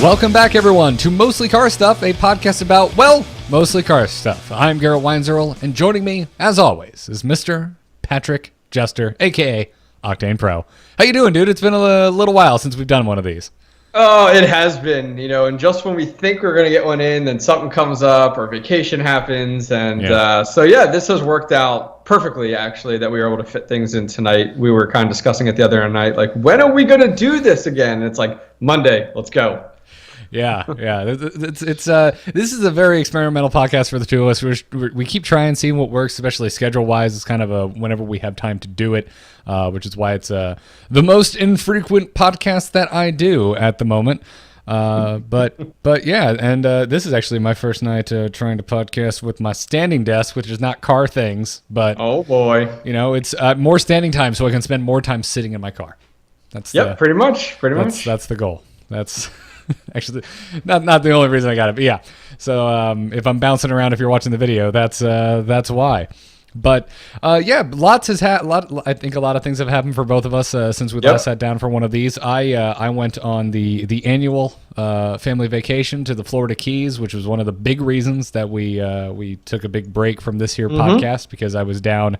Welcome back, everyone, to Mostly Car Stuff, a podcast about, well, mostly car stuff. I'm Garrett Weinzierl, and joining me, as always, is Mr. Patrick Jester, a.k.a. Octane Pro. How you doing, dude? It's been a little while since we've done one of these. Oh, it has been, and just when we think we're going to get one in, then something comes up or vacation happens. And this has worked out perfectly, actually, that we were able to fit things in tonight. We were kind of discussing it the other night, like, when are we going to do this again? And it's like, Monday, let's go. Yeah. This is a very experimental podcast for the two of us. We keep trying, seeing what works, especially schedule-wise. It's kind of whenever we have time to do it, which is why it's the most infrequent podcast that I do at the moment. But yeah, and this is actually my first night trying to podcast with my standing desk, which is not car things, but oh boy, it's more standing time, so I can spend more time sitting in my car. Pretty much. That's the goal. That's actually not the only reason I got it, but yeah. So if I'm bouncing around, if you're watching the video, that's why. But I think a lot of things have happened for both of us since we last sat down for one of these. I went on the annual family vacation to the Florida Keys, which was one of the big reasons that we took a big break from this here podcast, because I was down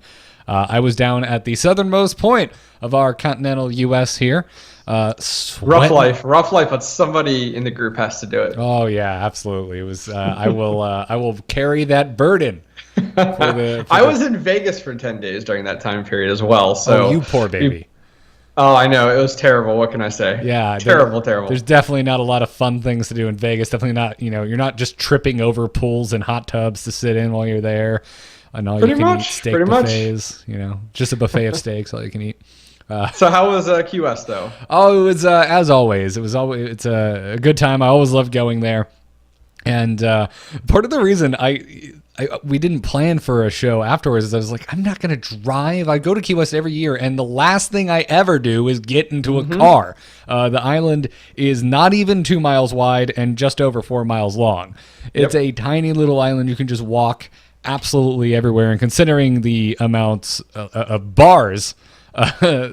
at the southernmost point of our continental U.S. here. Rough life, but somebody in the group has to do it. Oh yeah, absolutely. It was. I will carry that burden. I was in Vegas for 10 days during that time period as well. So you poor baby. I know, it was terrible. What can I say? Yeah, terrible. There's definitely not a lot of fun things to do in Vegas. Definitely not. You're not just tripping over pools and hot tubs to sit in while you're there. And all you can eat steak buffets. Just a buffet of steaks, all you can eat. So how was Key West though? Oh, it was as always. It's a good time. I always loved going there, and part of the reason we didn't plan for a show afterwards is I was like, I'm not gonna drive. I go to Key West every year, and the last thing I ever do is get into a car. The island is not even 2 miles wide and just over 4 miles long. It's a tiny little island. You can just walk absolutely everywhere, and considering the amounts of bars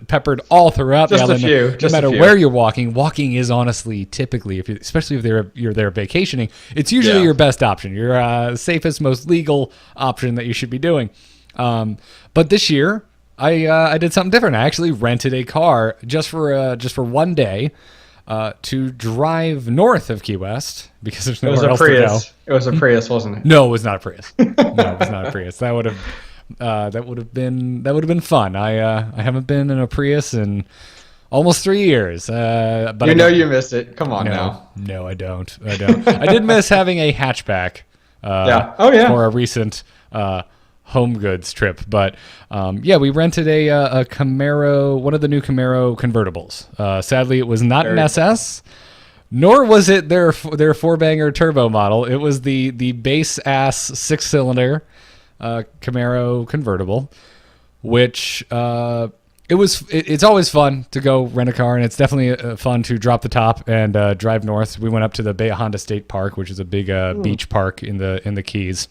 peppered all throughout the island, no matter where you're walking is honestly typically, especially if you're there vacationing, it's usually your best option, your safest, most legal option that you should be doing. But this year I did something different. I actually rented a car just for one day to drive north of Key West, because there's nowhere else to go. It was a Prius, wasn't it? No, it was not a Prius. No, it was not a Prius. That would have been fun. I haven't been in a Prius in almost 3 years. But you missed it. Come on now. No, I don't. I did miss having a hatchback. For a recent home goods trip. But we rented a Camaro, one of the new Camaro convertibles. Sadly, it was not an SS. Nor was it their 4-banger turbo model. It was the base ass 6-cylinder Camaro convertible, which it's always fun to go rent a car, and it's definitely fun to drop the top and drive north. We went up to the Bay Honda State Park, which is a big beach park in the Keys.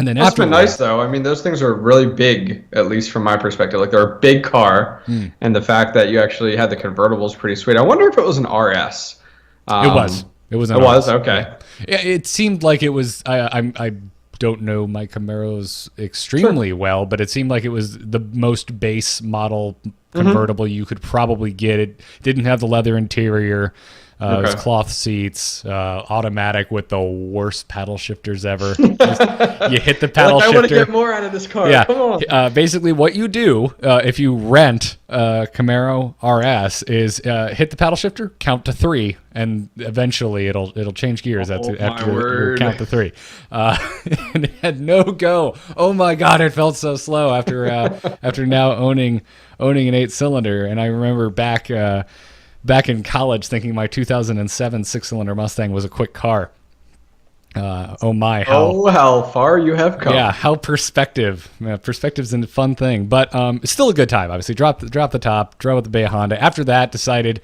And then that's been nice though. I mean, those things are really big, at least from my perspective. Like, they're a big car, and the fact that you actually had the convertible is pretty sweet. I wonder if it was an RS. It was. It was. Okay. Yeah, it seemed like it was. I don't know my Camaros extremely well, but it seemed like it was the most base model convertible you could probably get. It didn't have the leather interior. It was cloth seats, automatic with the worst paddle shifters ever. You hit the paddle shifter. I want to get more out of this car. Yeah. Come on. Basically, what you do if you rent a Camaro RS is hit the paddle shifter, count to 3, and eventually it'll change gears after you count to 3. And it had no go. Oh my God, it felt so slow after now owning an 8-cylinder. And I remember back in college thinking my 2007 6-cylinder Mustang was a quick car. How far you have come. Yeah, how perspective's a fun thing, but it's still a good time. Obviously, drop the top, drove with the Bay Honda. After that, decided,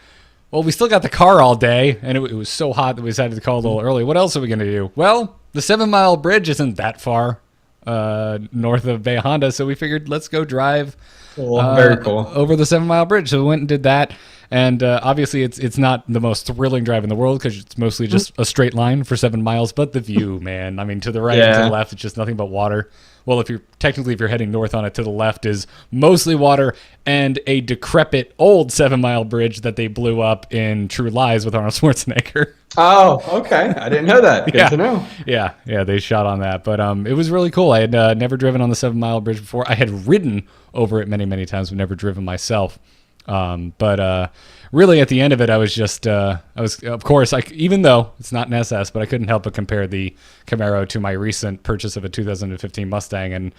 well, we still got the car all day, and it was so hot that we decided to call a little early. What else are we going to do? Well, the 7-mile bridge isn't that far north of Bay Honda, so we figured let's go drive very cool over the 7-mile bridge. So we went and did that, And obviously, it's not the most thrilling drive in the world because it's mostly just a straight line for 7 miles. But the view, man, I mean, to the right and to the left, it's just nothing but water. Well, if you're heading north on it, to the left is mostly water and a decrepit old 7 Mile bridge that they blew up in True Lies with Arnold Schwarzenegger. Oh, okay. I didn't know that. Good to know. Yeah, they shot on that. But it was really cool. I had never driven on the 7 Mile bridge before. I had ridden over it many, many times, but never driven myself. But really, at the end of it, I was just, of course, even though it's not an SS, but I couldn't help but compare the Camaro to my recent purchase of a 2015 Mustang, and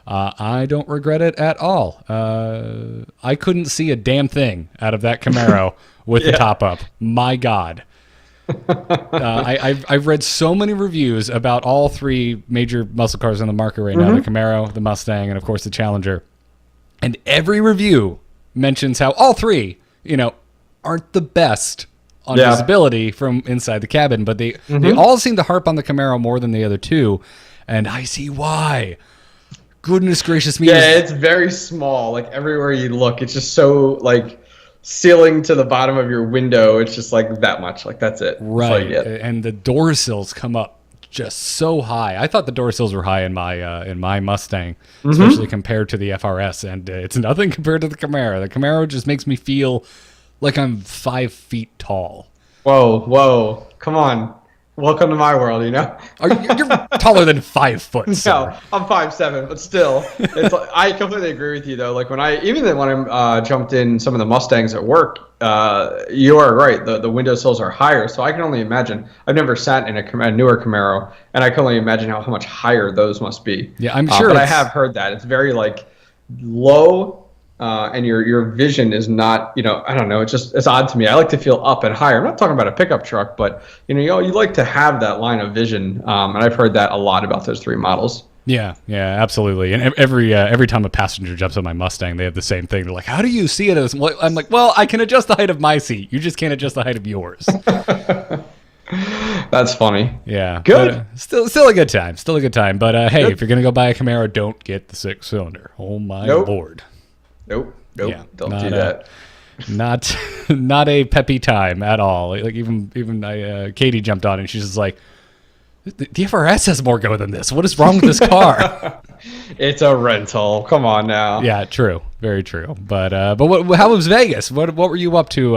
I don't regret it at all. I couldn't see a damn thing out of that Camaro with the top up. My God. I've read so many reviews about all 3 major muscle cars on the market right now, the Camaro, the Mustang, and of course the Challenger. And every review mentions how all 3, aren't the best on visibility from inside the cabin, but they all seem to harp on the Camaro more than the other 2, and I see why. Goodness gracious me. Yeah, it's very small. Like everywhere you look, it's just so like ceiling to the bottom of your window. It's just like that much. Like that's it. Right. And the door sills come up just so high. I thought the door sills were high in my Mustang, especially compared to the FRS, and it's nothing compared to the Camaro. The Camaro just makes me feel like I'm 5 feet tall. Whoa, come on. Welcome to my world, You're taller than 5 foot, sir. No, I'm 5'7", but still, it's like, I completely agree with you though. Like when I jumped in some of the Mustangs at work, you are right. The window sills are higher, so I can only imagine. I've never sat in a newer Camaro, and I can only imagine how much higher those must be. Yeah, I'm sure. But I have heard that it's very like low. And your vision is not, I don't know. It's odd to me. I like to feel up and higher. I'm not talking about a pickup truck, but you like to have that line of vision. And I've heard that a lot about those 3 models. Yeah, absolutely. And every time a passenger jumps on my Mustang, they have the same thing. They're like, "How do you see it?" I'm like, "Well, I can adjust the height of my seat. You just can't adjust the height of yours." That's funny. Yeah, good. Still a good time. Still a good time. But hey, if you're gonna go buy a Camaro, don't get the 6-cylinder. Oh my lord. Nope. Yeah, don't not do that. Not a peppy time at all. Like even Katie jumped on and she's just like, the FRS has more go than this. What is wrong with this car? It's a rental. Come on now. Yeah, true. Very true. But how was Vegas? What were you up to?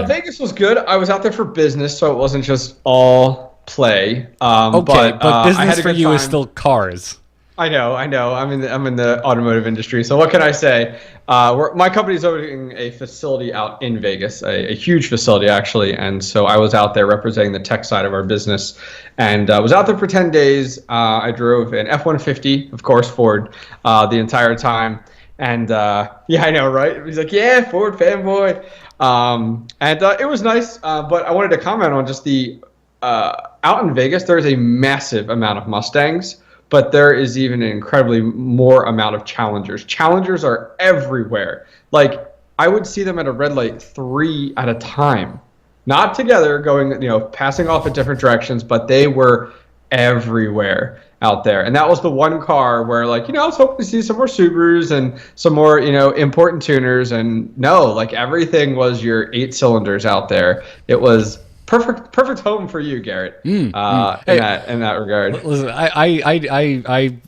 Vegas was good. I was out there for business, so it wasn't just all play. But business for you is still cars. I know. I'm in the automotive industry. So what can I say? My company's opening a facility out in Vegas, a huge facility actually. And so I was out there representing the tech side of our business, and I was out there for 10 days. I drove an F-150, of course, Ford, the entire time. And I know, right? He's like, yeah, Ford fanboy. And it was nice. But I wanted to comment on just the out in Vegas. There is a massive amount of Mustangs. But there is even an incredibly more amount of Challengers. Challengers are everywhere. Like, I would see them at a red light 3 at a time. Not together, going, passing off in different directions, but they were everywhere out there. And that was the one car where, I was hoping to see some more Subarus and some more, important tuners. And no, everything was your 8 cylinders out there. It was perfect home for you, Garrett. In that regard. Listen, I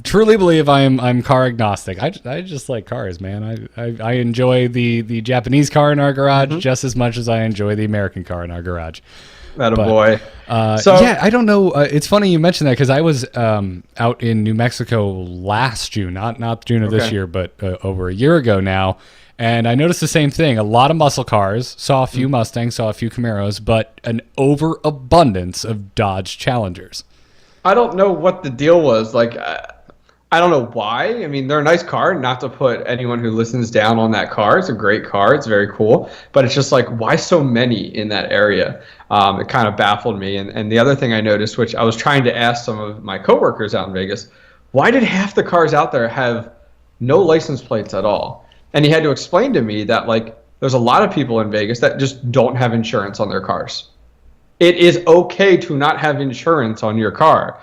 truly believe I'm car agnostic. I just like cars, man. I enjoy the Japanese car in our garage just as much as I enjoy the American car in our garage. Boy. I don't know. It's funny you mentioned that because I was out in New Mexico last June, not June of this year, but over a year ago now. And I noticed the same thing. A lot of muscle cars, saw a few Mustangs, saw a few Camaros, but an overabundance of Dodge Challengers. I don't know what the deal was. I don't know why. I mean, they're a nice car. Not to put anyone who listens down on that car. It's a great car. It's very cool. But it's just why so many in that area? It kind of baffled me. And the other thing I noticed, which I was trying to ask some of my coworkers out in Vegas, why did half the cars out there have no license plates at all? And he had to explain to me that there's a lot of people in Vegas that just don't have insurance on their cars. It is okay to not have insurance on your car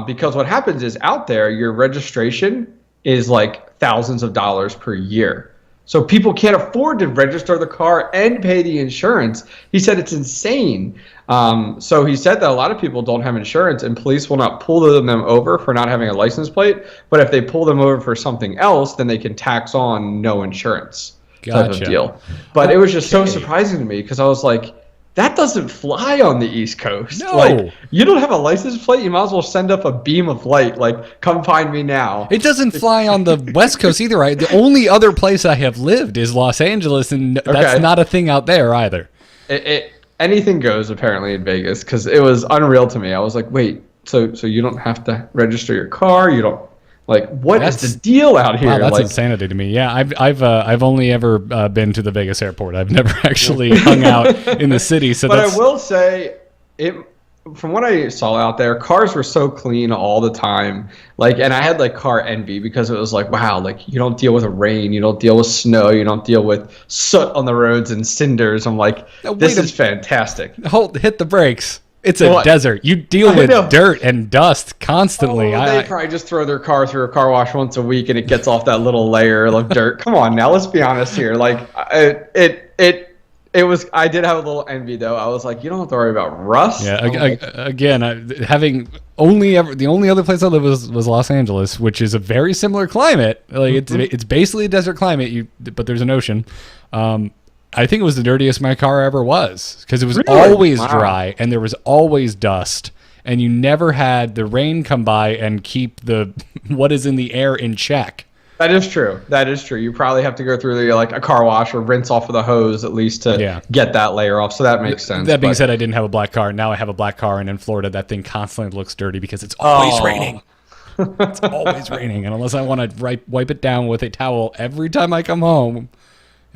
because what happens is out there, your registration is thousands of dollars per year. So people can't afford to register the car and pay the insurance. He said it's insane. So he said that a lot of people don't have insurance, and police will not pull them over for not having a license plate. But if they pull them over for something else, then they can tax on no insurance type of deal. But it was just so surprising to me because I was like, that doesn't fly on the East Coast. No. Like, you don't have a license plate, you might as well send up a beam of light, like, come find me now. It doesn't fly on the West Coast either. The only other place I have lived is Los Angeles, and that's not a thing out there either. Anything goes, apparently, in Vegas, because it was unreal to me. I was like, wait, so you don't have to register your car? You don't... Like, what is the deal out here? Wow, that's like, insanity to me. Yeah, I've only ever been to the Vegas airport. I've never actually hung out in the city. So, but I will say, from what I saw out there, cars were so clean all the time. Like, and I had like car envy because it was like, wow, like you don't deal with rain, you don't deal with snow, you don't deal with soot on the roads and cinders. I'm like, this is fantastic. Hit the brakes. It's a desert. You deal with dirt and dust constantly. They probably just throw their car through a car wash once a week and it gets off that little layer of dirt. Come on now, let's be honest here. Like it was. I did have a little envy though. I was like, you don't have to worry about rust. Yeah. Again, having the only other place I lived was Los Angeles, which is a very similar climate. Like it's basically a desert climate. But there's an ocean. I think it was the dirtiest my car ever was because it was always dry and there was always dust and you never had the rain come by and keep the what is in the air in check. That is true. You probably have to go through like a car wash or rinse off with a hose at least to get that layer off. So that makes sense. That being said, I didn't have a black car. Now I have a black car, and in Florida, that thing constantly looks dirty because it's always raining. It's always raining, and unless I want to wipe it down with a towel every time I come home,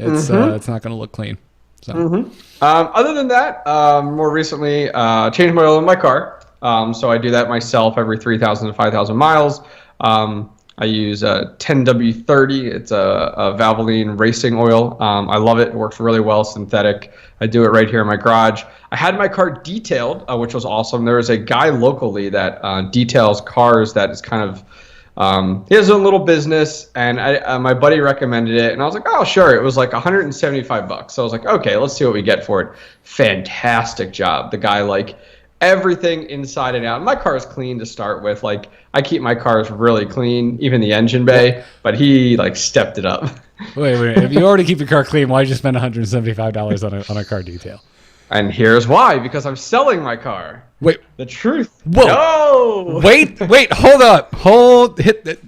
it's not going to look clean. So. Other than that, more recently, changed my oil in my car. So I do that myself every 3,000 to 5,000 miles. I use 10W30. It's a Valvoline racing oil. I love it. It works really well, synthetic. I do it right here in my garage. I had my car detailed, which was awesome. There is a guy locally that details cars that is kind of he has a little business, and my buddy recommended it, and I was like, oh, sure. It was like $175. So I was like, okay, let's see what we get for it. Fantastic job. The guy, like, everything inside and out. My car is clean to start with. Like, I keep my cars really clean, even the engine bay, but he, like, stepped it up. Wait. If you already keep your car clean, why'd you spend $175 on a car detail? And here's why, because I'm selling my car. Wait. The truth. Whoa. No. Wait, hold up.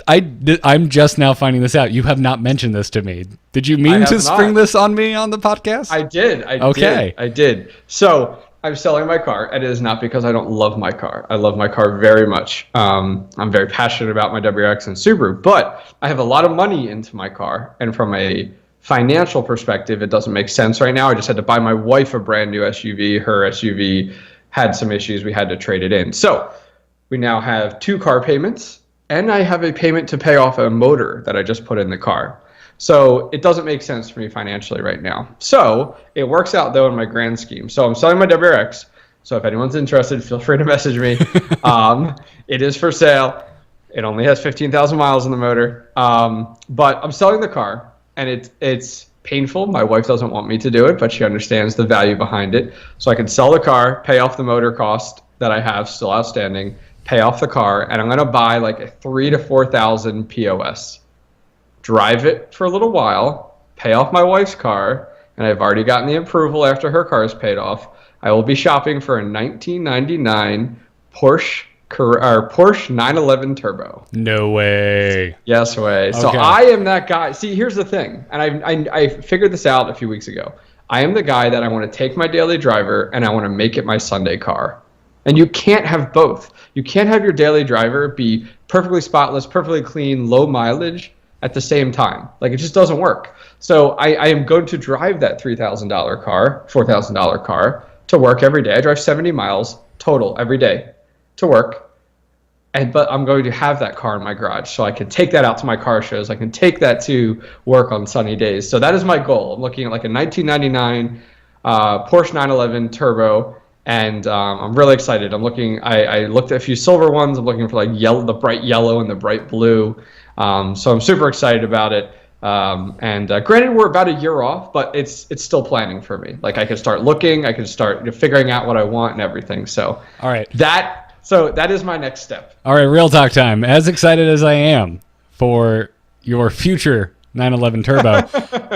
I'm just now finding this out. You have not mentioned this to me. Did you mean to spring this on me on the podcast? I did. I did. So I'm selling my car, and it is not because I don't love my car. I love my car very much. I'm very passionate about my WRX and Subaru, but I have a lot of money into my car, and from a financial perspective, it doesn't make sense right now. I just had to buy my wife a brand new SUV. Her SUV had some issues. We had to trade it in. So we now have 2 car payments, and I have a payment to pay off a motor that I just put in the car. So it doesn't make sense for me financially right now. So it works out, though, in my grand scheme. So I'm selling my WRX. So if anyone's interested, feel free to message me. It is for sale. It only has 15,000 miles on the motor. But I'm selling the car. And it's painful. My wife doesn't want me to do it, but she understands the value behind it. So I can sell the car, pay off the motor cost that I have still outstanding, pay off the car, and I'm going to buy like a 3,000 to 4,000 POS. Drive it for a little while, pay off my wife's car, and I've already gotten the approval after her car is paid off. I will be shopping for a 1999 Porsche 911 Turbo. No way. Yes way. So I am that guy. See, here's the thing, and I figured this out a few weeks ago. I am the guy that I want to take my daily driver and I want to make it my Sunday car. And you can't have both. You can't have your daily driver be perfectly spotless, perfectly clean, low mileage at the same time. Like, it just doesn't work. So I am going to drive that $3,000 car, $4,000 car to work every day. I drive 70 miles total every day to work, but I'm going to have that car in my garage so I can take that out to my car shows. I can take that to work on sunny days. So that is my goal. I'm looking at like a 1999 Porsche 911 Turbo, and I'm really excited. I looked at a few silver ones. I'm looking for like the bright yellow and the bright blue. So I'm super excited about it. And granted, we're about a year off, but it's still planning for me. Like I can start looking, I can start figuring out what I want and everything. So All right. that is my next step. All right, real talk time. As excited as I am for your future 911 Turbo,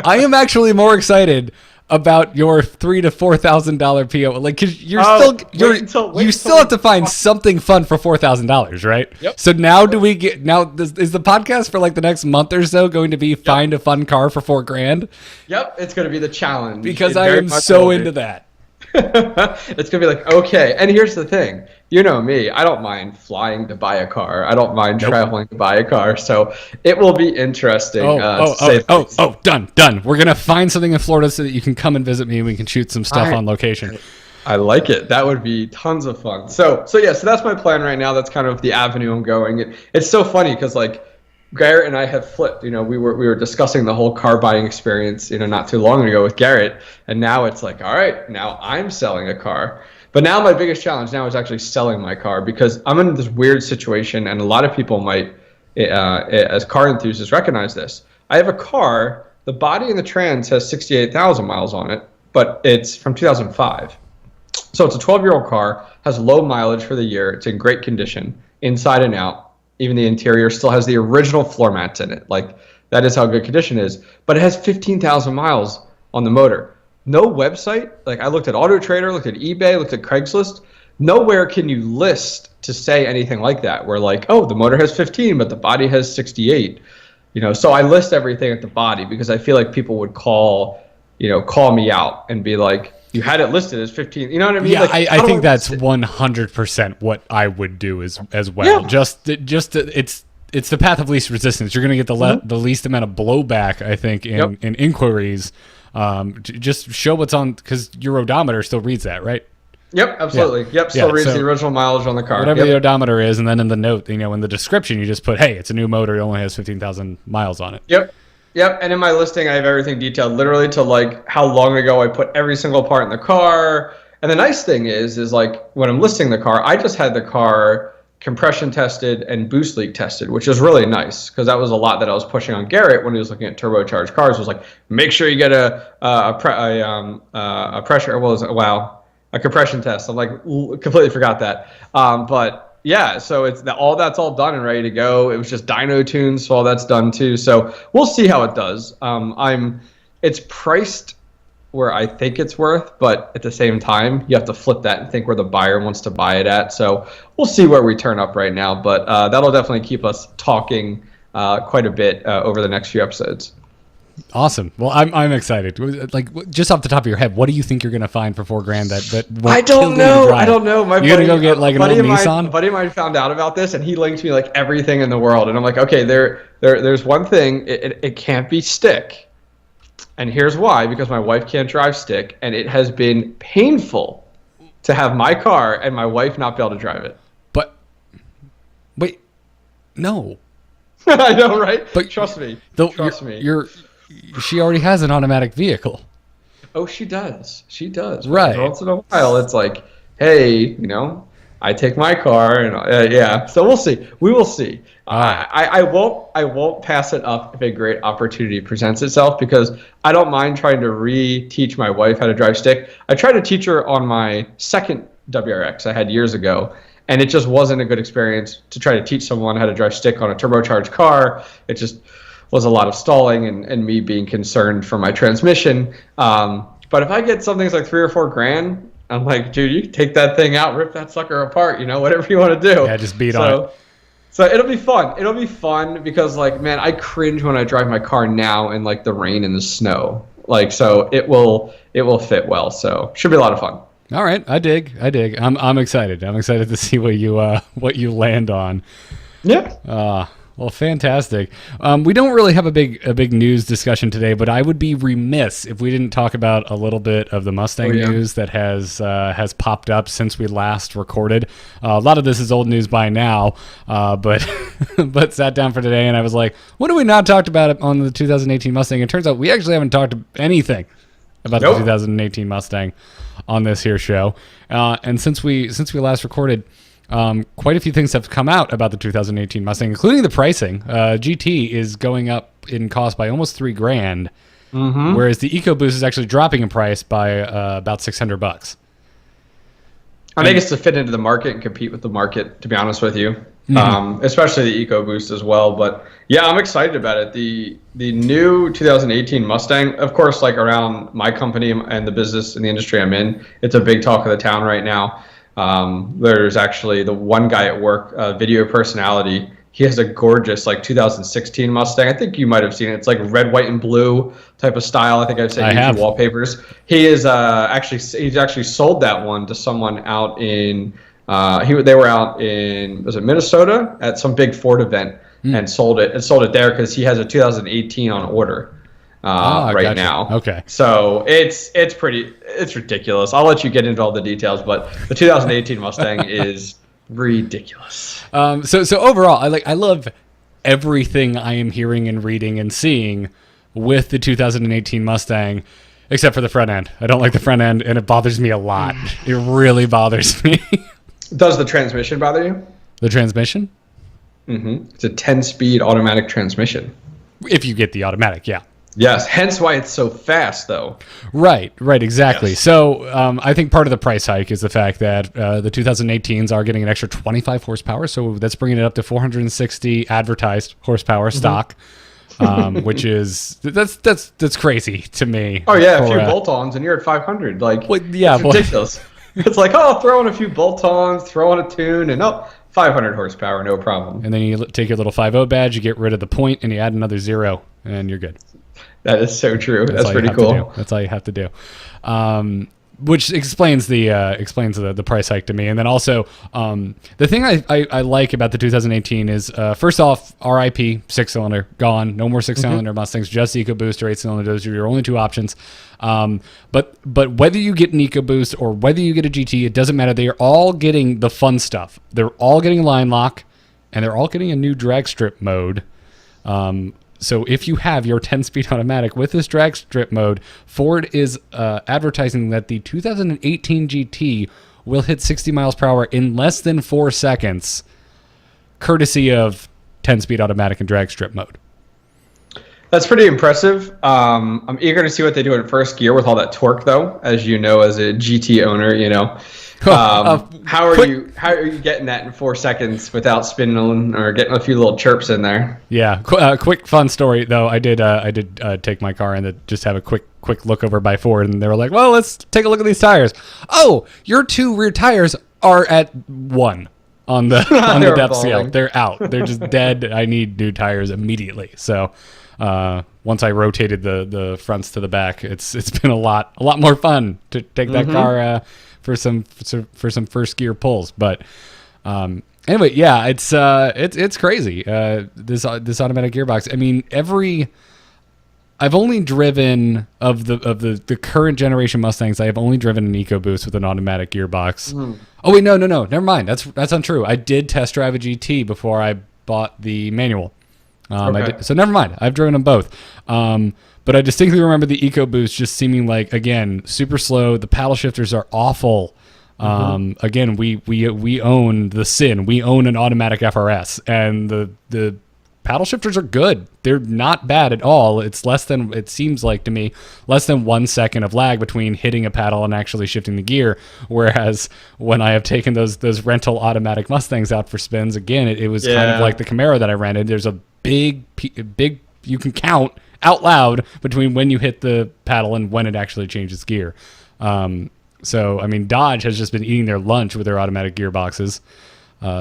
I am actually more excited about your $3,000 to $4,000 PO. Like, cause you still have to find something fun for $4,000, right? Yep. So now is the podcast for like the next month or so going to be find a fun car for $4,000? Yep, it's going to be the challenge. Because I am so into that. It's gonna be like, okay, and here's the thing, you know me, I don't mind flying to buy a car, I don't mind traveling to buy a car, so it will be interesting. Done. We're gonna find something in Florida so that you can come and visit me and we can shoot some stuff on location. I like it. That would be tons of fun. So that's my plan right now. That's kind of the avenue I'm going. It's so funny because like Garrett and I have flipped. We were discussing the whole car buying experience, not too long ago with Garrett, and now it's like, all right, now I'm selling a car. But now my biggest challenge now is actually selling my car because I'm in this weird situation, and a lot of people might, as car enthusiasts, recognize this. I have a car. The body and the trans has 68,000 miles on it, but it's from 2005. So it's a 12-year-old car, has low mileage for the year. It's in great condition, inside and out. Even the interior still has the original floor mats in it. Like, that is how good condition it is. But it has 15,000 miles on the motor. No website. Like, I looked at Auto Trader, looked at eBay, looked at Craigslist. Nowhere can you list to say anything like that. Where like, oh, the motor has 15, but the body has 68. So I list everything at the body because I feel like people would call me out and be like, you had it listed as 15. You know what I mean? Yeah, like, I think that's 100% what I would do as well. Yeah. Just it's the path of least resistance. You're going to get the least amount of blowback, I think, in inquiries. Just show what's on, because your odometer still reads that, right? Yep, absolutely. Yeah. Yep, still reads the original mileage on the car. Whatever the odometer is, and then in the note, in the description, you just put, hey, it's a new motor. It only has 15,000 miles on it. Yep, and in my listing, I have everything detailed, literally to like how long ago I put every single part in the car. And the nice thing is like when I'm listing the car, I just had the car compression tested and boost leak tested, which is really nice because that was a lot that I was pushing on Garrett when he was looking at turbocharged cars. Was like, make sure you get a compression test. I'm like, completely forgot that. But yeah, so that's all done and ready to go. It was just dyno tunes, so all that's done too. So we'll see how it does. It's priced where I think it's worth, but at the same time, you have to flip that and think where the buyer wants to buy it at. So we'll see where we turn up right now, but that'll definitely keep us talking quite a bit over the next few episodes. Awesome. Well, I'm excited. Like, just off the top of your head, what do you think you're going to find for $4,000 that won't I don't know. I don't know. You're going to go get like an old Nissan? A buddy of mine found out about this, and he linked me like everything in the world. And I'm like, okay, there's one thing. It can't be stick. And here's why. Because my wife can't drive stick, and it has been painful to have my car and my wife not be able to drive it. But, wait, no. I know, right? But trust me. Trust me. She already has an automatic vehicle. Oh, she does. She does. Right. Once in a while, it's like, hey, I take my car, and yeah. So we'll see. We will see. I won't pass it up if a great opportunity presents itself because I don't mind trying to re-teach my wife how to drive stick. I tried to teach her on my second WRX I had years ago, and it just wasn't a good experience to try to teach someone how to drive stick on a turbocharged car. It just was a lot of stalling and me being concerned for my transmission. But if I get something that's like $3,000 or $4,000, I'm like, dude, you can take that thing out, rip that sucker apart, whatever you want to do. Yeah, just beat on it. So it'll be fun. It'll be fun because, like, man, I cringe when I drive my car now in like the rain and the snow. Like, so it will fit well. So should be a lot of fun. All right, I dig. I'm excited. I'm excited to see what you land on. Yeah. Well, fantastic. We don't really have a big news discussion today, but I would be remiss if we didn't talk about a little bit of the Mustang news that has popped up since we last recorded. A lot of this is old news by now, but but sat down for today and I was like, what have we not talked about on the 2018 Mustang? It turns out we actually haven't talked anything about the 2018 Mustang on this here show. And since we last recorded, quite a few things have come out about the 2018 Mustang, including the pricing. GT is going up in cost by almost $3,000, whereas the EcoBoost is actually dropping in price by about $600. I think it's to fit into the market and compete with the market, to be honest with you. Especially the EcoBoost as well. But yeah, I'm excited about it. The new 2018 Mustang, of course, like around my company and the business and the industry I'm in, it's a big talk of the town right now. There's actually the one guy at work, video personality. He has a gorgeous like 2016 Mustang. I think you might have seen it. It's like red, white, and blue type of style. I think I've seen YouTube wallpapers. He is he's actually sold that one to someone out in they were out in, was it Minnesota, at some big Ford event and sold it there because he has a 2018 on order right now. Okay. So it's ridiculous. I'll let you get into all the details, but the 2018 Mustang is ridiculous. So overall, I love everything I am hearing and reading and seeing with the 2018 Mustang, except for the front end. I don't like the front end, and it bothers me a lot. It really bothers me. Does the transmission bother you? The transmission? It's a 10-speed automatic transmission. If you get the automatic, yeah. Yes, hence why it's so fast, though. Right, exactly. Yes. So I think part of the price hike is the fact that the 2018s are getting an extra 25 horsepower, so that's bringing it up to 460 advertised horsepower stock, which is that's crazy to me. Oh yeah, a few bolt-ons and you're at 500. Like, yeah, it's ridiculous. It's like, throw in a few bolt-ons, throw in a tune, and 500 horsepower, no problem. And then you take your little 5.0 badge, you get rid of the point, and you add another 0, and you're good. That is so true. That's pretty cool. That's all you have to do. Which explains the price hike to me. And then also, the thing I like about the 2018 is, first off, RIP 6-cylinder gone. No more 6-cylinder Mustangs. Just EcoBoost or 8-cylinder. Those are your only two options. But whether you get an EcoBoost or whether you get a GT, it doesn't matter. They are all getting the fun stuff. They're all getting line lock, and they're all getting a new drag strip mode. So if you have your 10-speed automatic with this drag strip mode, Ford is advertising that the 2018 GT will hit 60 miles per hour in less than 4 seconds, courtesy of 10-speed automatic and drag strip mode. That's pretty impressive. I'm eager to see what they do in first gear with all that torque, though. As you know, as a GT owner, how are you getting that in 4 seconds without spinning or getting a few little chirps in there? Yeah, quick fun story though. I did take my car and just have a quick look over by Ford, and they were like, "Well, let's take a look at these tires. Oh, your 2 rear tires are at 1 on the depth scale. They're out. They're just dead. I need new tires immediately." So. Once I rotated the fronts to the back, it's been a lot more fun to take that car for some first gear pulls. But anyway, yeah, it's crazy. This automatic gearbox. I mean, I've only driven of the current generation Mustangs. I have only driven an EcoBoost with an automatic gearbox. Oh wait, no, never mind. That's untrue. I did test drive a GT before I bought the manual. So never mind. I've driven them both. But I distinctly remember the EcoBoost just seeming like, again, super slow. The paddle shifters are awful. Again, we own the Sin. We own an automatic FRS, and the paddle shifters are good. They're not bad at all. It's less than, it seems like to me, less than 1 second of lag between hitting a paddle and actually shifting the gear. Whereas when I have taken those rental automatic Mustangs out for spins, again, it was kind of like the Camaro that I rented. There's a big, you can count out loud between when you hit the paddle and when it actually changes gear. So, I mean, Dodge has just been eating their lunch with their automatic gearboxes.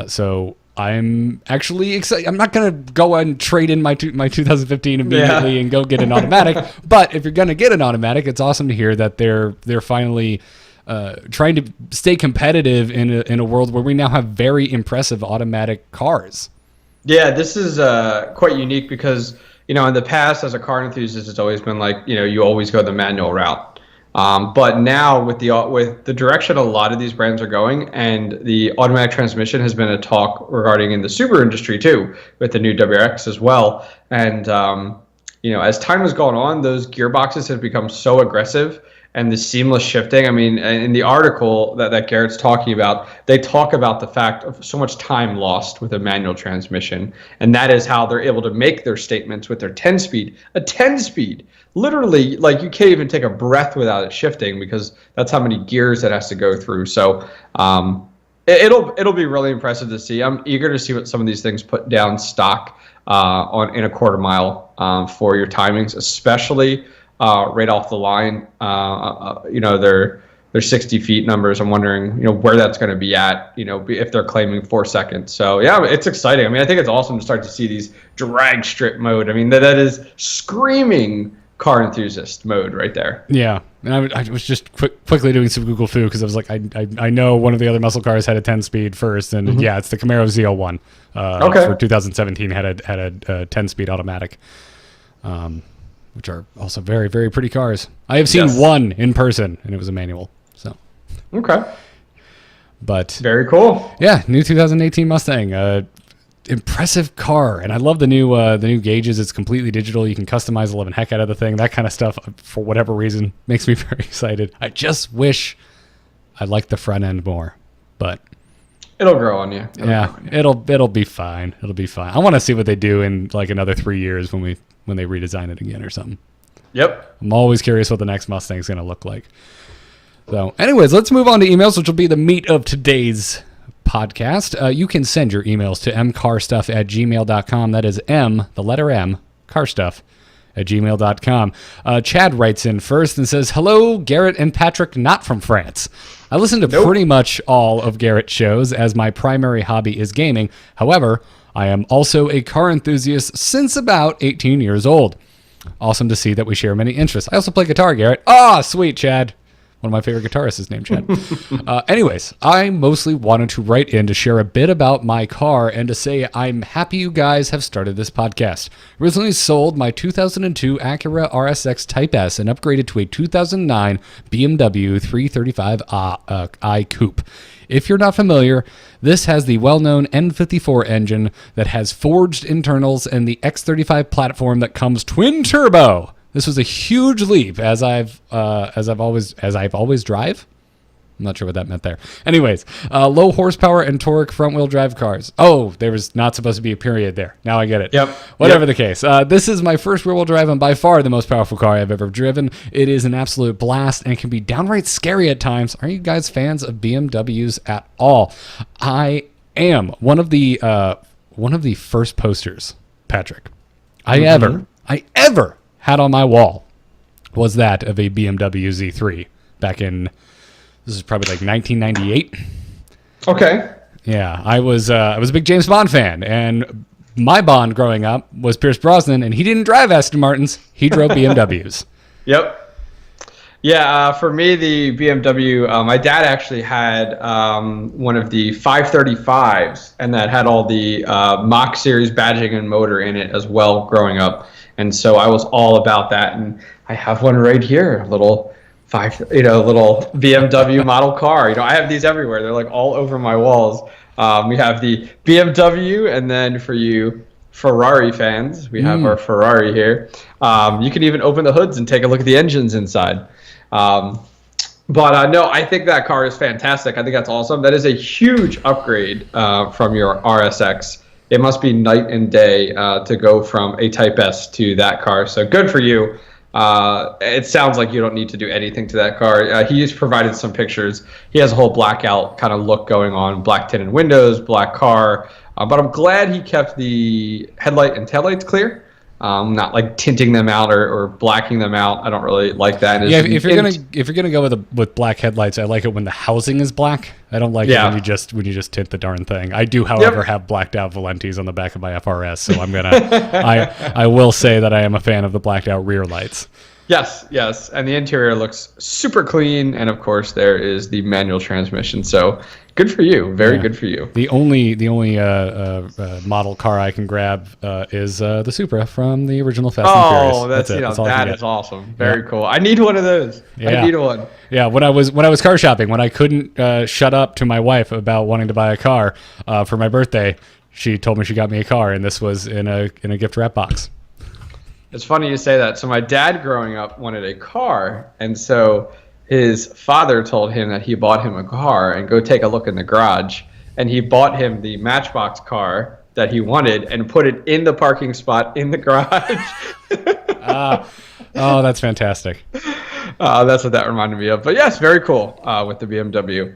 So I'm actually excited. I'm not going to go and trade in my 2015 immediately and go get an automatic. But if you're going to get an automatic, it's awesome to hear that they're finally trying to stay competitive in a world where we now have very impressive automatic cars. Yeah, this is quite unique because, in the past, as a car enthusiast, it's always been like, you always go the manual route. But now with the direction a lot of these brands are going, and the automatic transmission has been a talk regarding in the Subaru industry too, with the new WRX as well. And as time has gone on, those gearboxes have become so aggressive, and the seamless shifting. I mean, in the article that Garrett's talking about, they talk about the fact of so much time lost with a manual transmission, and that is how they're able to make their statements with their 10-speed. A 10-speed, literally, like you can't even take a breath without it shifting because that's how many gears it has to go through. So it'll be really impressive to see. I'm eager to see what some of these things put down stock in a quarter mile for your timings, especially right off the line. They're 60 feet numbers. I'm wondering, where that's going to be at, if they're claiming 4 seconds. So yeah, it's exciting. I mean, I think it's awesome to start to see these drag strip mode. I mean, that is screaming car enthusiast mode right there. Yeah. And I was just quickly doing some Google foo because I was like, I know one of the other muscle cars had a 10-speed first, and yeah, it's the Camaro ZL1 for 2017 had a 10-speed automatic, which are also very, very pretty cars. I have seen one in person, and it was a manual. So okay, but very cool. Yeah, new 2018 Mustang. Impressive car, and I love the new gauges. It's completely digital. You can customize the living heck out of the thing. That kind of stuff, for whatever reason, makes me very excited. I just wish I liked the front end more, but it'll grow on you. It'll be fine. It'll be fine. I want to see what they do in like another 3 years when they redesign it again or something. Yep. I'm always curious what the next Mustang's going to look like. So, anyways, let's move on to emails, which will be the meat of today's podcast. You can send your emails to mcarstuff@gmail.com. That is the letter M, carstuff@gmail.com. Chad writes in first and says, "Hello, Garrett and Patrick, not from France. I listen to pretty much all of Garrett's shows as my primary hobby is gaming. However, I am also a car enthusiast since about 18 years old. Awesome to see that we share many interests. I also play guitar, Garrett." Ah, sweet, Chad. One of my favorite guitarists is named Chad. Anyways, I mostly wanted to write in to share a bit about my car and to say I'm happy you guys have started this podcast. Originally sold my 2002 Acura RSX Type S and upgraded to a 2009 BMW 335i Coupe. If you're not familiar, this has the well-known N54 engine that has forged internals and the X35 platform that comes twin turbo. This was a huge leap, as I've always drive. I'm not sure what that meant there. Anyways, low horsepower and torque front wheel drive cars. Oh, there was not supposed to be a period there. Now I get it. Yep. Whatever the case. This is my first rear wheel drive and by far the most powerful car I've ever driven. It is an absolute blast and can be downright scary at times. Are you guys fans of BMWs at all? I am. One of the first posters, Patrick, I ever had on my wall was that of a BMW Z3 back in, this is probably like 1998. Okay. Yeah, I was a big James Bond fan, and my Bond growing up was Pierce Brosnan, and he didn't drive Aston Martins, he drove BMWs. Yep. Yeah, for me, the BMW, my dad actually had one of the 535s, and that had all the Mach series badging and motor in it as well growing up. And so I was all about that, and I have one right here, a little BMW model car. I have these everywhere. They're like all over my walls. We have the BMW, and then for you Ferrari fans, we have our Ferrari here. You can even open the hoods and take a look at the engines inside. No, I think that car is fantastic. I think that's awesome. That is a huge upgrade from your RSX. It must be night and day to go from a Type S to that car. So good for you. It sounds like you don't need to do anything to that car. He's provided some pictures. He has a whole blackout kind of look going on, black tinted windows, black car. But I'm glad he kept the headlight and taillights clear. Not like tinting them out or blacking them out. I don't really like that. Yeah, if you're gonna go with black headlights, I like it when the housing is black. I don't like it when you just tint the darn thing. I do, however, have blacked out Valentes on the back of my FRS, so I'm gonna I will say that I am a fan of the blacked out rear lights. Yes, and the interior looks super clean, and of course there is the manual transmission. So good for you, very good for you. The only model car I can grab is the Supra from the original Fast and Furious. Oh, that is awesome. Very cool. I need one of those. Yeah. I need one. Yeah, when I was car shopping, when I couldn't shut up to my wife about wanting to buy a car for my birthday, she told me she got me a car, and this was in a gift wrap box. It's funny you say that. So my dad growing up wanted a car, and so his father told him that he bought him a car and go take a look in the garage. And he bought him the Matchbox car that he wanted and put it in the parking spot in the garage. Oh, that's fantastic. That's what that reminded me of. But yes, very cool with the BMW.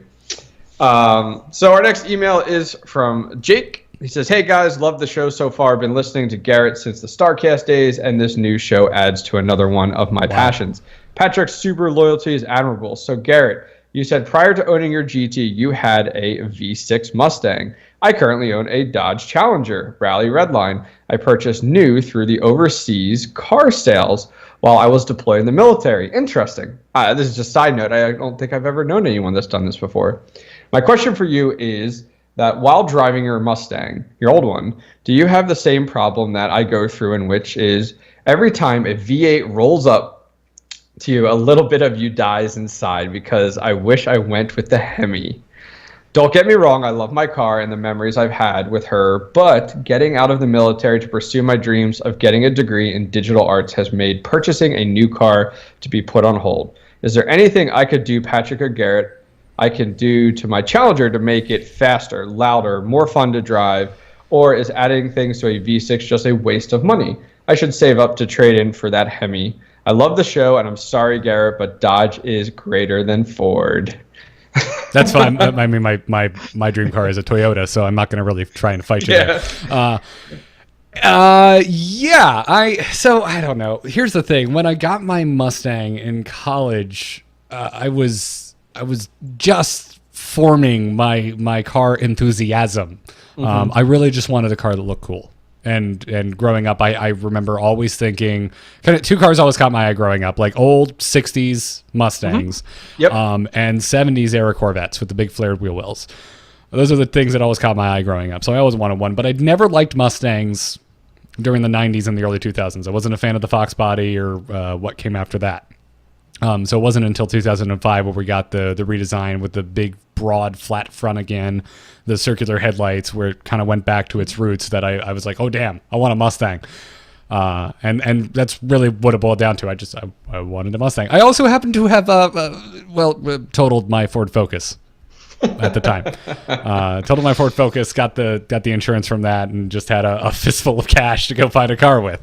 So our next email is from Jake. He says, "Hey guys, love the show so far. Been listening to Garrett since the StarCast days, and this new show adds to another one of my passions. Patrick's Subaru loyalty is admirable. So Garrett, you said prior to owning your GT, you had a V6 Mustang. I currently own a Dodge Challenger Rally Redline. I purchased new through the overseas car sales while I was deployed in the military. Interesting. This is just a side note. I don't think I've ever known anyone that's done this before. My question for you is that while driving your Mustang, your old one, do you have the same problem that I go through, in which is every time a V8 rolls up to you, a little bit of you dies inside because I wish I went with the Hemi? Don't get me wrong, I love my car and the memories I've had with her, but getting out of the military to pursue my dreams of getting a degree in digital arts has made purchasing a new car to be put on hold. Is there anything I could do, Patrick or Garrett, I can do to my Challenger to make it faster, louder, more fun to drive, or is adding things to a V6 just a waste of money? I should save up to trade in for that Hemi. I love the show, and I'm sorry, Garrett, but Dodge is greater than Ford." That's fine. I mean, my dream car is a Toyota, so I'm not going to really try and fight you there. I don't know. Here's the thing. When I got my Mustang in college, I was just forming my car enthusiasm. I really just wanted a car that looked cool. And growing up, I remember always thinking, kind of two cars always caught my eye growing up, like old 60s Mustangs and 70s era Corvettes with the big flared wheel wells. Those are the things that always caught my eye growing up. So I always wanted one, but I'd never liked Mustangs during the 90s and the early 2000s. I wasn't a fan of the Fox body or what came after that. So it wasn't until 2005 where we got the redesign with the big, broad, flat front again, the circular headlights, where it kind of went back to its roots, that I was like, oh, damn, I want a Mustang. And that's really what it boiled down to. I wanted a Mustang. I also happened to have, totaled my Ford Focus at the time. Totaled my Ford Focus, got the insurance from that, and just had a fistful of cash to go find a car with.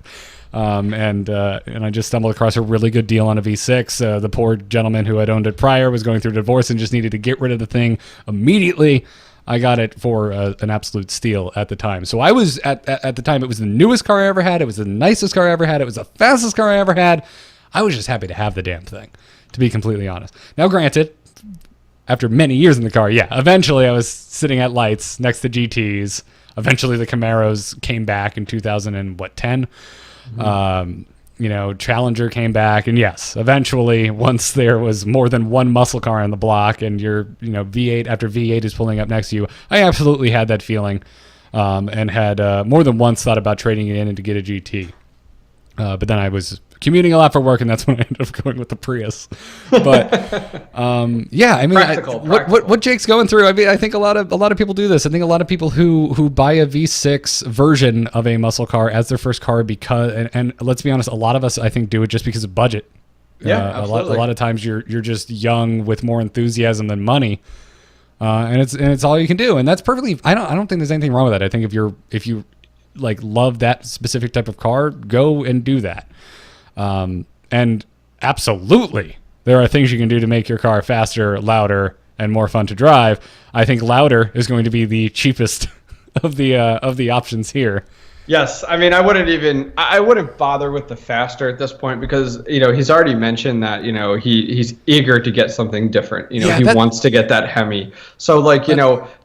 And I just stumbled across a really good deal on a V6. The poor gentleman who had owned it prior was going through a divorce and just needed to get rid of the thing immediately. I got it for an absolute steal at the time. So I was, at the time, it was the newest car I ever had. It was the nicest car I ever had. It was the fastest car I ever had. I was just happy to have the damn thing, to be completely honest. Now, granted, after many years in the car, eventually I was sitting at lights next to GTs. Eventually the Camaros came back in 2010. Challenger came back, and yes, eventually, once there was more than one muscle car on the block, and your V8 after V8 is pulling up next to you, I absolutely had that feeling, and had more than once thought about trading it in and to get a GT. But then I was commuting a lot for work, and that's when I ended up going with the Prius. But practical. What Jake's going through, I mean, I think a lot of people do this. I think a lot of people who buy a V6 version of a muscle car as their first car, because and let's be honest, a lot of us, I think, do it just because of budget. Yeah, absolutely. A lot of times you're just young with more enthusiasm than money. And it's all you can do, and that's perfectly. I don't think there's anything wrong with that. I think if you like love that specific type of car, go and do that. And absolutely, there are things you can do to make your car faster, louder, and more fun to drive. I think louder is going to be the cheapest of the options here. Yes, I mean, I wouldn't bother with the faster at this point, because he's already mentioned that he's eager to get something different. He wants to get that Hemi. So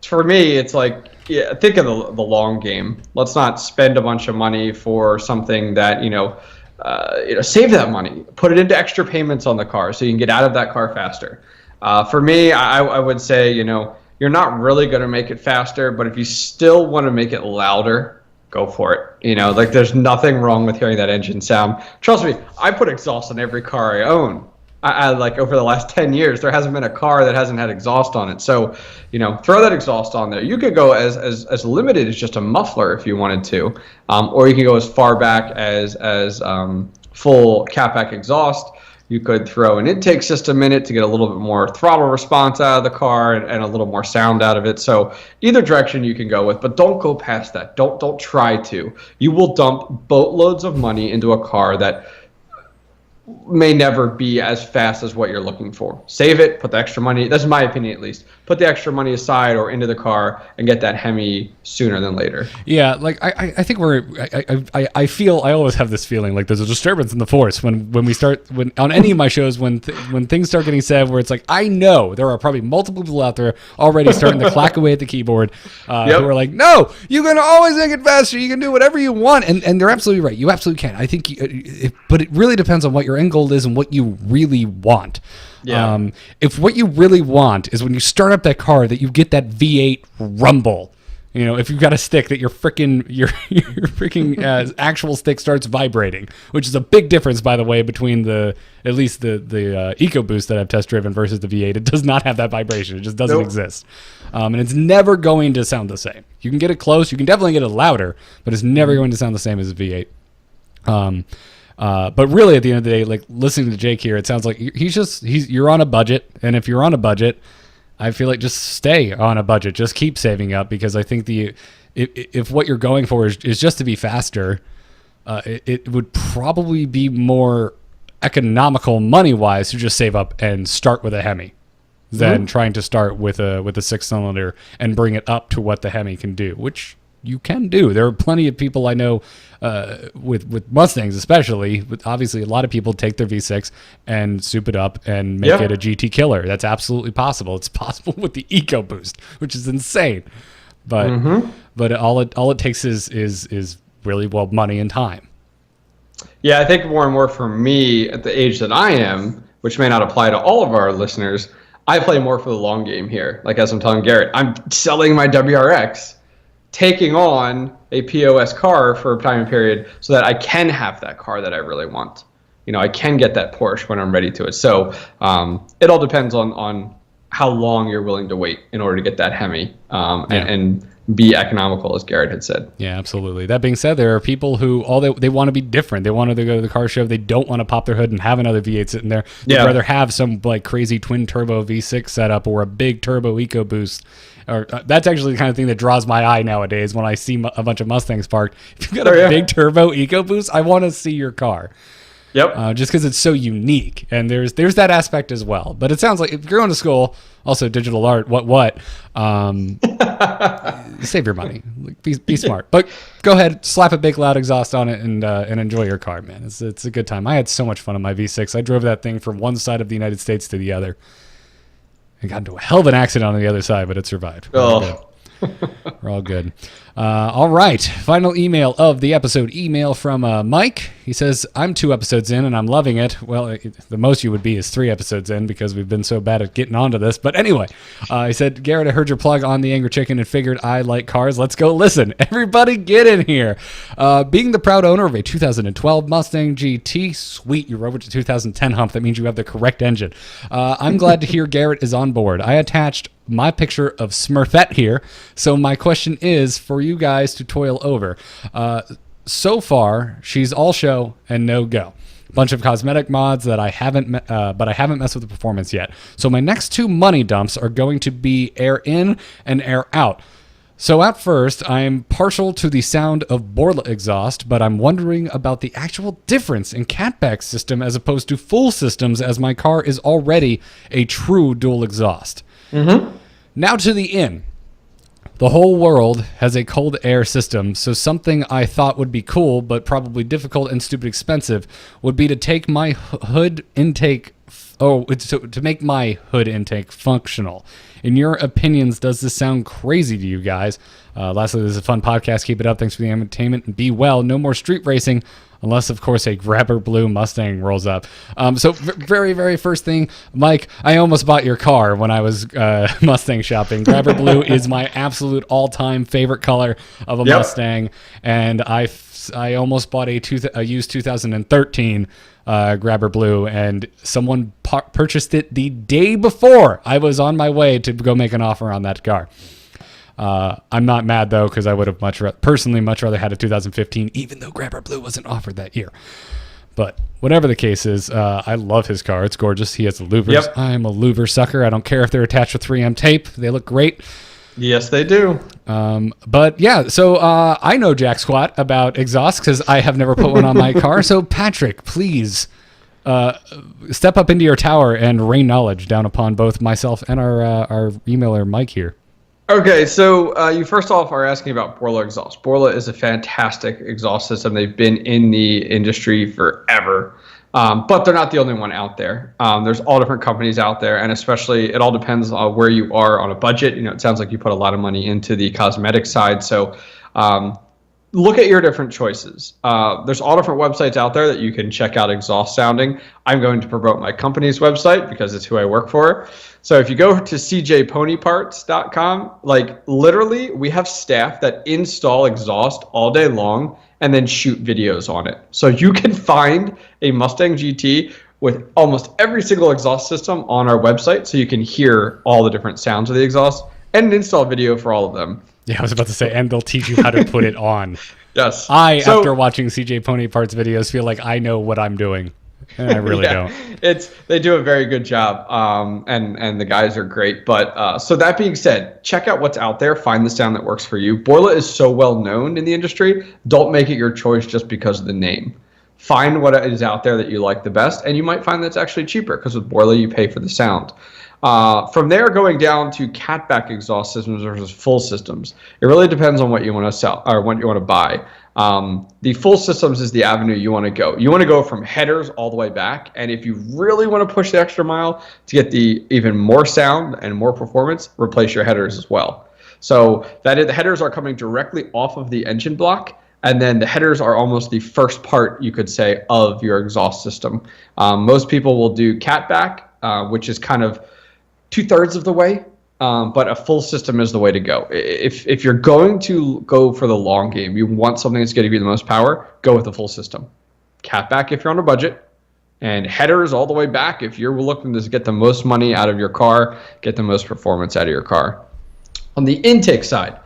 for me, it's like, think of the long game. Let's not spend a bunch of money for something that save that money, put it into extra payments on the car so you can get out of that car faster. For me, I would say you're not really going to make it faster, but if you still want to make it louder, go for it. There's nothing wrong with hearing that engine sound. Trust me, I put exhaust on every car I own. I over the last 10 years, there hasn't been a car that hasn't had exhaust on it. So, throw that exhaust on there. You could go as limited as just a muffler if you wanted to, or you can go as far back as full catback exhaust. You could throw an intake system in it to get a little bit more throttle response out of the car and a little more sound out of it. So either direction you can go with, but don't go past that. Don't try to. You will dump boatloads of money into a car that may never be as fast as what you're looking for. Save it, put the extra money, that's my opinion at least, put the extra money aside or into the car and get that Hemi sooner than later. Yeah, like I think I feel, I always have this feeling like there's a disturbance in the force when we start, when on any of my shows, when things start getting said where it's like, I know there are probably multiple people out there already starting to clack away at the keyboard who are like, no, you can always make it faster, you can do whatever you want, and they're absolutely right, you absolutely can. I think, but it really depends on what your end goal is and what you really want. Yeah. If what you really want is when you start up that car that you get that V8 rumble, you know, if you've got a stick that your freaking actual stick starts vibrating, which is a big difference, by the way, between at least the EcoBoost that I've test driven versus the V8. It does not have that vibration. It just doesn't exist. And it's never going to sound the same. You can get it close. You can definitely get it louder, but it's never going to sound the same as a V8. But really, at the end of the day, like listening to Jake here, it sounds like you're on a budget, and if you're on a budget, I feel like just stay on a budget, just keep saving up, because I think if what you're going for is just to be faster, it would probably be more economical money wise to just save up and start with a Hemi than trying to start with a 6-cylinder and bring it up to what the Hemi can do, which you can do. There are plenty of people I know with Mustangs especially. Obviously, a lot of people take their V6 and soup it up and make it a GT killer. That's absolutely possible. It's possible with the EcoBoost, which is insane. But all it takes is really, well, money and time. Yeah, I think more and more for me at the age that I am, which may not apply to all of our listeners, I play more for the long game here. Like as I'm telling Garrett, I'm selling my WRX, taking on a POS car for a time period so that I can have that car that I really want. You know, I can get that Porsche when I'm ready to it. So it all depends on how long you're willing to wait in order to get that Hemi and be economical, as Garrett had said. Yeah, absolutely. That being said, there are people who they want to be different. They want to go to the car show. They don't want to pop their hood and have another V8 sitting there. They'd rather have some like crazy twin turbo V6 setup or a big turbo EcoBoost. Or that's actually the kind of thing that draws my eye nowadays when I see a bunch of Mustangs parked. If you've got a big turbo EcoBoost, I want to see your car. Yep. Just because it's so unique, and there's that aspect as well. But it sounds like if you're going to school, also digital art, save your money, be smart. But go ahead, slap a big loud exhaust on it, and enjoy your car, man. It's a good time. I had so much fun on my V6. I drove that thing from one side of the United States to the other. I got into a hell of an accident on the other side, but it survived. We're all good. All right. Final email of the episode. Email from Mike. He says, I'm 2 episodes in and I'm loving it. Well, the most you would be is 3 episodes in because we've been so bad at getting onto this. But anyway, he said, Garrett, I heard your plug on the Angry Chicken and figured I like cars. Let's go listen. Everybody get in here. Being the proud owner of a 2012 Mustang GT, sweet, you're over to 2010 hump. That means you have the correct engine. I'm glad to hear Garrett is on board. I attached my picture of Smurfette here. So my question is for you guys to toil over. So far, she's all show and no go. Bunch of cosmetic mods that I haven't, but I haven't messed with the performance yet. So my next 2 money dumps are going to be air in and air out. So at first, I'm partial to the sound of Borla exhaust, but I'm wondering about the actual difference in catback system as opposed to full systems, as my car is already a true dual exhaust. Now to the in. The whole world has a cold air system, so something I thought would be cool, but probably difficult and stupid expensive, would be to take my hood intake, to make my hood intake functional. In your opinions, does this sound crazy to you guys? Lastly, this is a fun podcast. Keep it up. Thanks for the entertainment and be well. No more street racing. Unless, of course, a grabber blue Mustang rolls up. So very, very first thing, Mike, I almost bought your car when I was Mustang shopping. Grabber blue is my absolute all-time favorite color of a Mustang. And I almost bought a used 2013 grabber blue, and someone purchased it the day before I was on my way to go make an offer on that car. I'm not mad, though, because I would have much rather had a 2015, even though grabber blue wasn't offered that year. But whatever the case is, I love his car. It's gorgeous. He has the louvers. Yep. I'm a louver sucker. I don't care if they're attached with 3M tape. They look great. Yes, they do. But yeah, so I know jack squat about exhaust because I have never put one on my car. So Patrick, please step up into your tower and rain knowledge down upon both myself and our emailer Mike here. Okay, so you first off are asking about Borla exhaust. Borla is a fantastic exhaust system. They've been in the industry forever, but they're not the only one out there. There's all different companies out there, and especially it all depends on where you are on a budget. It sounds like you put a lot of money into the cosmetic side, so look at your different choices. There's all different websites out there that you can check out exhaust sounding. I'm going to promote my company's website because it's who I work for. So if you go to cjponyparts.com, like literally we have staff that install exhaust all day long and then shoot videos on it. So you can find a Mustang GT with almost every single exhaust system on our website, so you can hear all the different sounds of the exhaust and an install video for all of them. Yeah, I was about to say, and they'll teach you how to put it on. Yes. After watching CJ Pony Parts videos, feel like I know what I'm doing. And I really don't. They do a very good job, and the guys are great. But so that being said, check out what's out there. Find the sound that works for you. Borla is so well known in the industry. Don't make it your choice just because of the name. Find what is out there that you like the best, and you might find that's actually cheaper because with Borla you pay for the sound. From there, going down to catback exhaust systems versus full systems, it really depends on what you want to sell or what you want to buy. The full systems is the avenue you want to go. You want to go from headers all the way back, and if you really want to push the extra mile to get the even more sound and more performance, replace your headers as well. So the headers are coming directly off of the engine block, and then the headers are almost the first part, you could say, of your exhaust system. Most people will do catback, which is kind of 2/3 of the way, but a full system is the way to go. If you're going to go for the long game, you want something that's going to give you the most power, go with the full system. Catback if you're on a budget, and headers all the way back if you're looking to get the most money out of your car, get the most performance out of your car. On the intake side,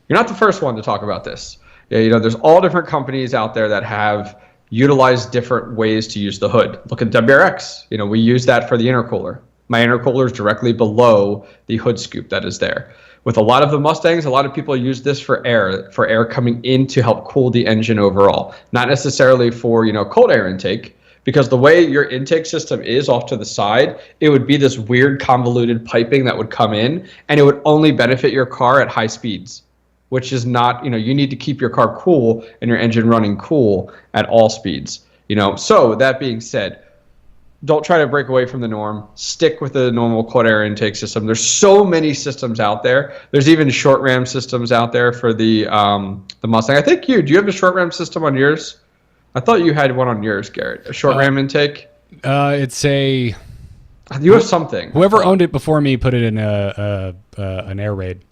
you're not the first one to talk about this. There's all different companies out there that have utilized different ways to use the hood. Look at WRX. We use that for the intercooler. My intercooler is directly below the hood scoop that is there. With a lot of the Mustangs, a lot of people use this for air coming in to help cool the engine overall. Not necessarily for, cold air intake, because the way your intake system is off to the side, it would be this weird convoluted piping that would come in, and it would only benefit your car at high speeds, which is not, you need to keep your car cool and your engine running cool at all speeds. So that being said, don't try to break away from the norm. Stick with the normal cold air intake system. There's so many systems out there. There's even short ram systems out there for the Mustang. I think do you have a short ram system on yours? I thought you had one on yours, Garrett. A short ram intake? It's a... You have something. Whoever owned it before me put it in an air raid.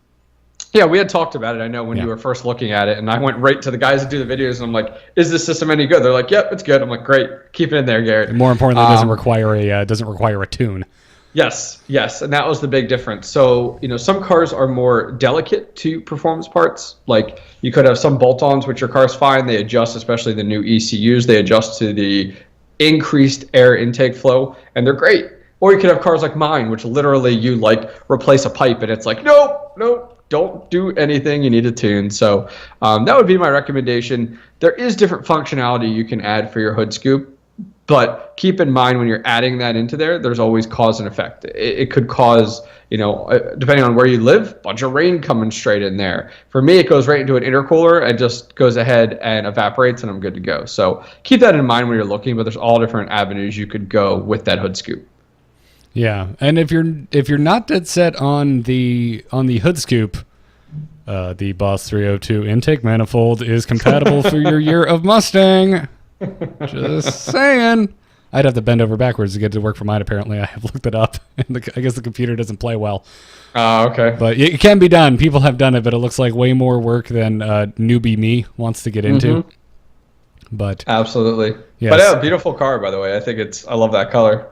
Yeah, we had talked about it, I know, when you were first looking at it, and I went right to the guys that do the videos, and I'm like, is this system any good? They're like, yep, it's good. I'm like, great, keep it in there, Garrett. And more importantly, it doesn't require a tune. Yes, and that was the big difference. So, some cars are more delicate to performance parts. Like, you could have some bolt-ons, which your car's fine. They adjust, especially the new ECUs. They adjust to the increased air intake flow, and they're great. Or you could have cars like mine, which literally you, replace a pipe, and it's like, nope. Don't do anything. You need a tune. So that would be my recommendation. There is different functionality you can add for your hood scoop, but keep in mind when you're adding that into there, there's always cause and effect. It could cause, depending on where you live, a bunch of rain coming straight in there. For me, it goes right into an intercooler and just goes ahead and evaporates, and I'm good to go. So keep that in mind when you're looking, but there's all different avenues you could go with that hood scoop. Yeah, and if you're not dead set on the hood scoop, the Boss 302 intake manifold is compatible for your year of Mustang. Just saying. I'd have to bend over backwards to get to work for mine. Apparently, I have looked it up, and I guess the computer doesn't play well. Okay. But it can be done. People have done it, but it looks like way more work than newbie me wants to get into. But absolutely. Yes. But yeah, beautiful car, by the way. I love that color.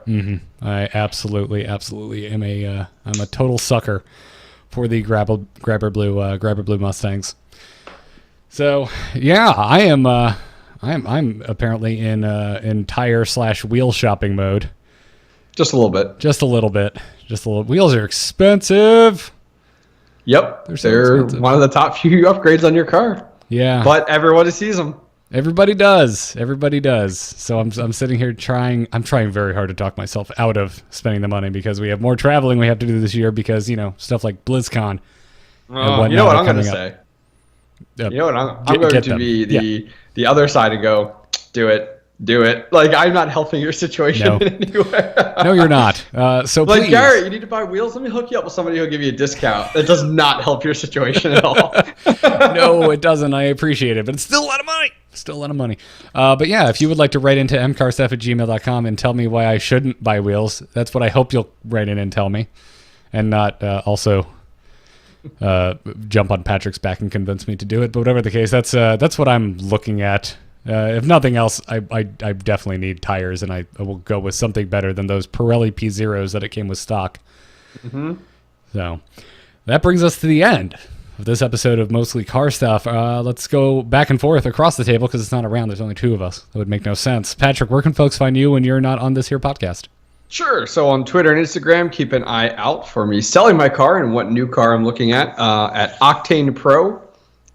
I absolutely am I'm a total sucker for the grabber blue Mustangs. So yeah, I am I'm apparently in tire/wheel shopping mode. Just a little bit. Just a little bit. Just a little. Wheels are expensive. Yep, they're one of the top few upgrades on your car. Yeah, but everybody sees them. Everybody does. Everybody does. So I'm sitting here trying. I'm trying very hard to talk myself out of spending the money because we have more traveling we have to do this year because stuff like BlizzCon. You know what I'm going to say. You know what I'm going to be the other side and go, do it. Like, I'm not helping your situation in any way. No, you're not. So like, please. Garrett, you need to buy wheels. Let me hook you up with somebody who'll give you a discount. That does not help your situation at all. No, it doesn't. I appreciate it, but it's still a lot of money. But yeah, if you would like to write into mcarstuff@gmail.com and tell me why I shouldn't buy wheels, that's what I hope you'll write in and tell me, and not also jump on Patrick's back and convince me to do it. But whatever the case, that's what I'm looking at. If nothing else, I definitely need tires, and I will go with something better than those Pirelli P0s that it came with stock. Mm-hmm. So that brings us to the end of this episode of Mostly Car Stuff. Let's go back and forth across the table because it's not around. There's only two of us. That would make no sense. Patrick, where can folks find you when you're not on this here podcast? Sure. So on Twitter and Instagram, keep an eye out for me selling my car and what new car I'm looking at Octane Pro,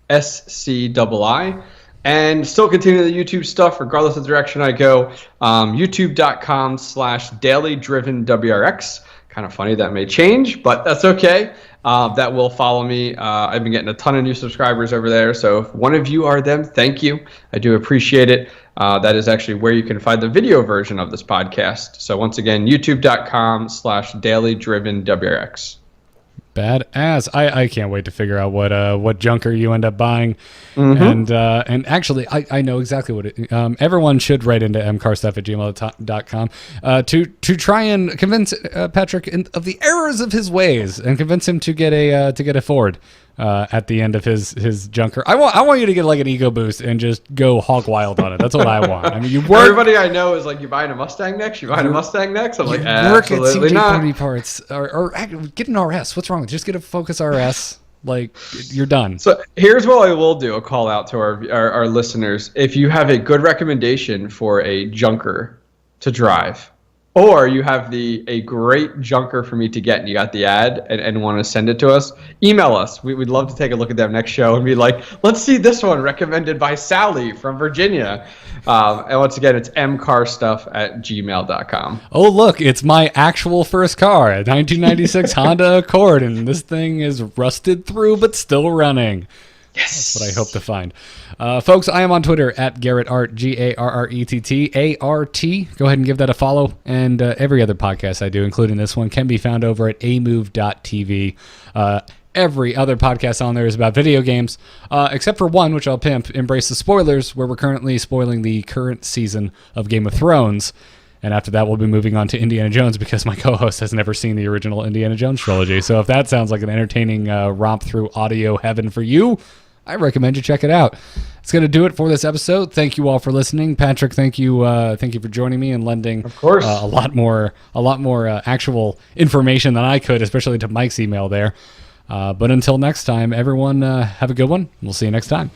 SCII. And still continue the YouTube stuff regardless of the direction I go. YouTube.com/dailydrivenwrx. Kind of funny that may change, but that's okay. That will follow me. I've been getting a ton of new subscribers over there. So if one of you are them, thank you. I do appreciate it. That is actually where you can find the video version of this podcast. So once again, youtube.com/dailydrivenwrx. Badass. I can't wait to figure out what junker you end up buying. Mm-hmm. And actually I know exactly what it everyone should write into mcarstuff@gmail.com to try and convince Patrick of the errors of his ways and convince him to get a Ford at the end of his junker. I want you to get like an ego boost and just go hog wild on it. That's what I want. I mean, everybody I know is like, you buying a Mustang next? I'm like, absolutely not. Work at CJ Parts or get an RS. What's wrong with just get a Focus RS? Like, you're done. So here's what I will do: a call out to our listeners. If you have a good recommendation for a junker to drive, or you have a great junker for me to get and you got the ad and want to send it to us, email us. We'd love to take a look at them next show and be like, let's see this one recommended by Sally from Virginia. And once again, it's mcarstuff@gmail.com. Oh, look, it's my actual first car, a 1996 Honda Accord, and this thing is rusted through but still running. Yes. That's what I hope to find. Folks, I am on Twitter at GarrettArt, GarrettArt. Go ahead and give that a follow. And every other podcast I do, including this one, can be found over at amove.tv. Every other podcast on there is about video games, except for one, which I'll pimp, Embrace the Spoilers, where we're currently spoiling the current season of Game of Thrones. And after that, we'll be moving on to Indiana Jones because my co-host has never seen the original Indiana Jones trilogy. So if that sounds like an entertaining romp through audio heaven for you, I recommend you check it out. It's going to do it for this episode. Thank you all for listening. Patrick, thank you for joining me and lending of course. A lot more actual information than I could, especially to Mike's email there. But until next time, everyone have a good one. We'll see you next time.